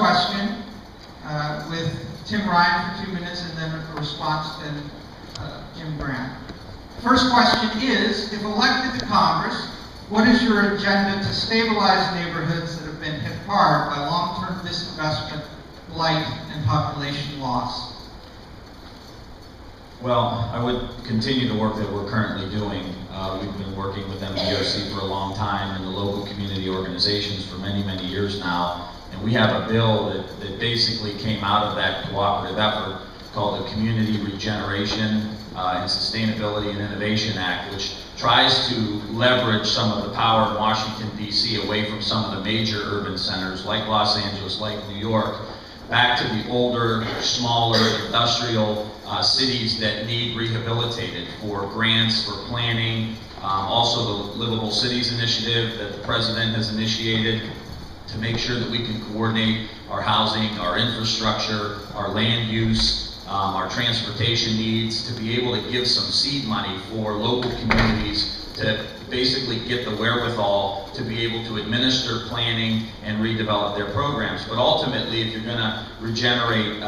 question with Tim Ryan for 2 minutes and then a response to Jim Grant. First question is, if elected to Congress, what is your agenda to stabilize neighborhoods that have been hit hard by long-term disinvestment, blight, and population loss? Well, I would continue the work that we're currently doing. We've been working with MDOC for a long time and the local community organizations for many, many years now. And we have a bill that basically came out of that cooperative effort called the Community Regeneration and Sustainability and Innovation Act, which tries to leverage some of the power in Washington, D.C. away from some of the major urban centers like Los Angeles, like New York, back to the older, smaller, industrial cities that need rehabilitated for grants, for planning, also the Livable Cities Initiative that the President has initiated to make sure that we can coordinate our housing, our infrastructure, our land use, our transportation needs, to be able to give some seed money for local communities to basically get the wherewithal to be able to administer planning and redevelop their programs. But ultimately, if you're going to regenerate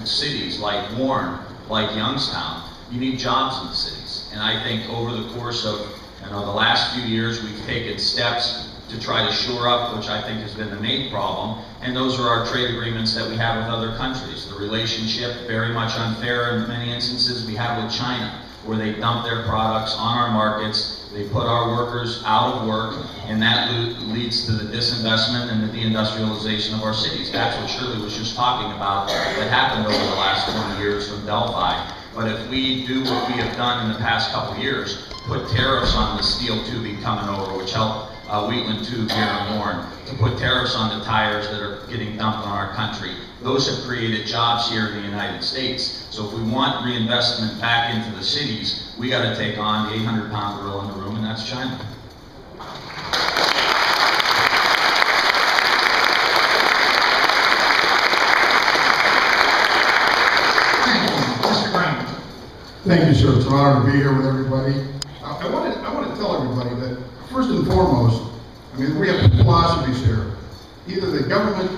cities like Warren, like Youngstown, you need jobs in the cities. And I think over the course of the last few years, we've taken steps to try to shore up, which I think has been the main problem, and those are our trade agreements that we have with other countries. The relationship, very much unfair in many instances, we have with China, where they dump their products on our markets, they put our workers out of work, and that leads to the disinvestment and the deindustrialization of our cities. That's what Shirley was just talking about that happened over the last 20 years from Delphi. But if we do what we have done in the past couple years, put tariffs on the steel tubing coming over, which helped Wheatland Tube here in Warren, to put tariffs on the tires that are getting dumped on our country. Those have created jobs here in the United States. So if we want reinvestment back into the cities, we got to take on the 800-pound gorilla in the room, and that's China. Mr. Grant. Thank you, sir. It's an honor to be here with everybody. I want to tell everybody that first and foremost, we have two philosophies here. Either the government,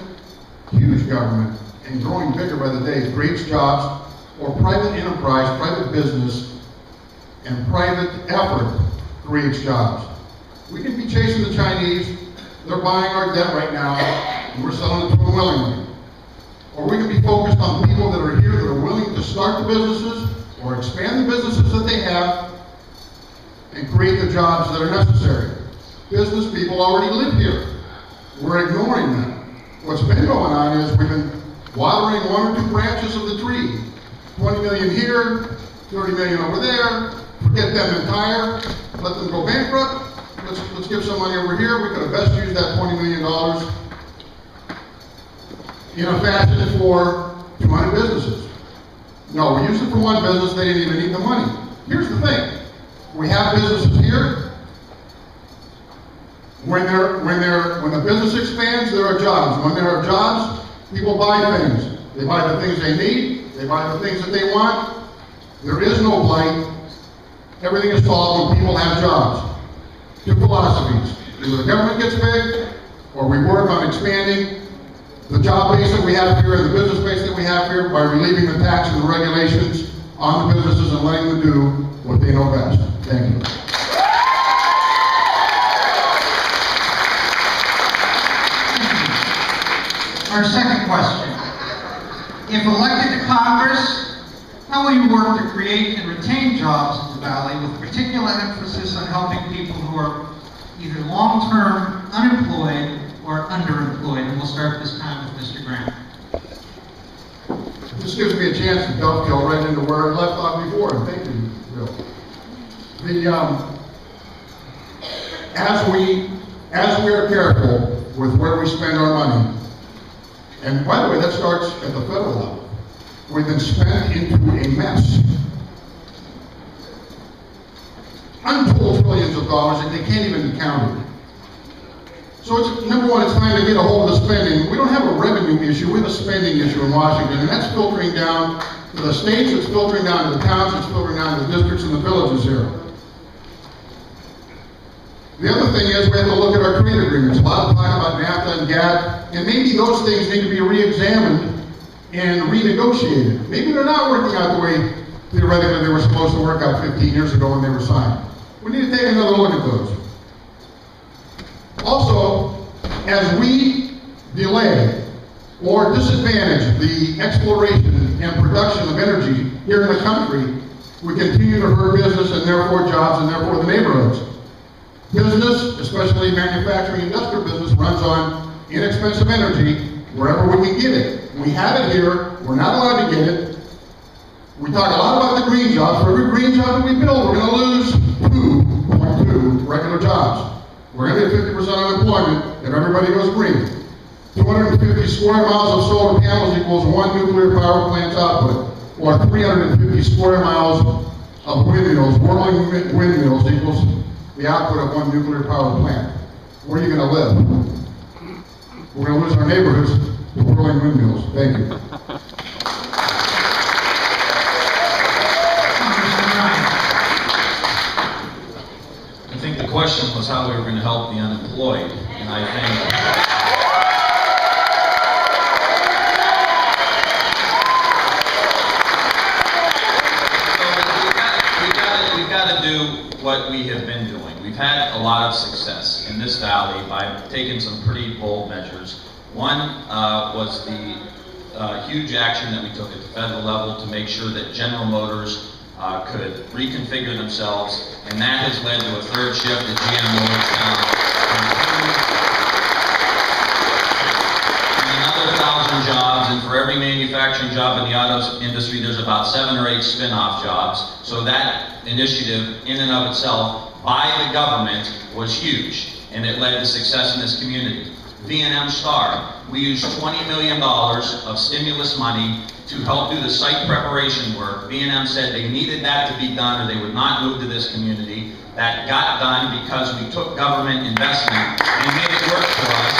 huge government, and growing bigger by the day, creates jobs, or private enterprise, private business, and private effort creates jobs. We can be chasing the Chinese. They're buying our debt right now, and we're selling it to them willingly. Or we can be focused on people that are here that are willing to start the businesses or expand the businesses that they have and create the jobs that are necessary. Business people already live here. We're ignoring them. What's been going on is we've been watering one or two branches of the tree. 20 million here, 30 million over there, forget them entire, let them go bankrupt, let's give some money over here. We could have best used that $20 million in a fashion for 200 businesses. No, we used it for one business, they didn't even need the money. Here's the thing. We have businesses here. When the business expands, there are jobs. When there are jobs, people buy things. They buy the things they need. They buy the things that they want. There is no blight. Everything is solved when people have jobs. Two philosophies. Either the government gets big, or we work on expanding the job base that we have here and the business base that we have here by relieving the tax and the regulations on the businesses and letting them do what they know best. Thank you. Our second question. If elected to Congress, how will you work to create and retain jobs in the Valley with particular emphasis on helping people who are either long-term unemployed or underemployed? And we'll start this time with Mr. Grant. This gives me a chance to dovetail right into where I left off before, and thank you, Bill. As we are careful with where we spend our money, and by the way, that starts at the federal level, we've been spent into a mess. Untold trillions of dollars, and they can't even be counted. So it's, number one, it's time to get a hold of the spending. We don't have a revenue issue, we have a spending issue in Washington, and that's filtering down to the states, it's filtering down to the towns, it's filtering down to the districts and the villages here. The other thing is we have to look at our trade agreements. A lot of talk about NAFTA and GATT, and maybe those things need to be re-examined and renegotiated. Maybe they're not working out the way theoretically they were supposed to work out 15 years ago when they were signed. We need to take another look at those. Also, as we delay or disadvantage the exploration and production of energy here in the country, we continue to hurt business and therefore jobs and therefore the neighborhoods. Business, especially manufacturing industrial business, runs on inexpensive energy wherever we can get it. We have it here, we're not allowed to get it. We talk a lot about the green jobs. For every green job that we build, we're going to lose 2.2 regular jobs. We're going to get 50% unemployment if everybody goes green. 250 square miles of solar panels equals 1 nuclear power plant's output, or 350 square miles of windmills, whirling windmills equals the output of 1 nuclear power plant. Where are you going to live? We're going to lose our neighborhoods to whirling windmills. Thank you. I think the question was how we were going to help the unemployed, and I think we've got to do what we have been doing. We've had a lot of success in this valley by taking some pretty bold measures. One was the huge action that we took at the federal level to make sure that General Motors could reconfigure themselves, and that has led to a third shift at GM Motors down and another 1,000 jobs, and for every manufacturing job in the auto industry, there's about 7 or 8 spin-off jobs. So that initiative in and of itself by the government was huge, and it led to success in this community. V&M Star, we used $20 million of stimulus money to help do the site preparation work. V&M said they needed that to be done or they would not move to this community. That got done because we took government investment and made it work for us.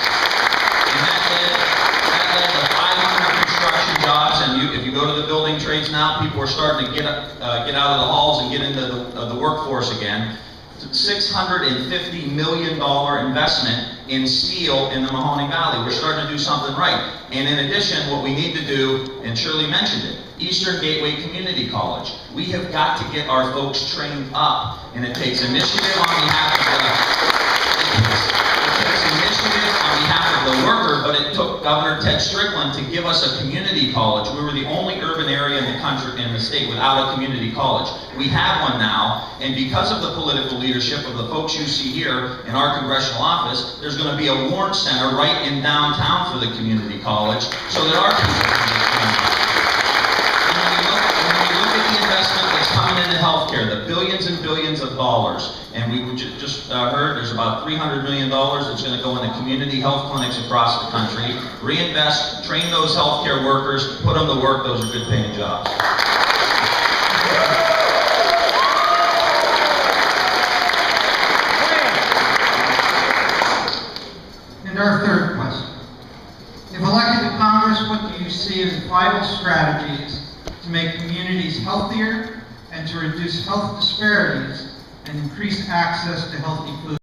And that led to 500 construction jobs, and if you go to the building trades now, people are starting to get out of the halls and get into the workforce again. $650 million investment in steel in the Mahoning Valley. We're starting to do something right. And in addition, what we need to do, and Shirley mentioned it, Eastern Gateway Community College. We have got to get our folks trained up, and it takes initiative on behalf of the worker, but it took Governor Ted Strickland to give us a community college. We were the only urban area in the country, in the state, without a community college. We have one now, and because of the political leadership of the folks you see here in our congressional office, there's going to be a Warren Center right in downtown for the community college, so that our people can get trained. And when we look at the investment that's coming into healthcare, the billions and billions of dollars, and we just heard there's about $300 million that's going to go into community health clinics across the country. Reinvest, train those healthcare workers, put them to work. Those are good paying jobs. And our third question. If elected to Congress, what do you see as vital strategies to make communities healthier and to reduce health disparities and increase access to healthy food?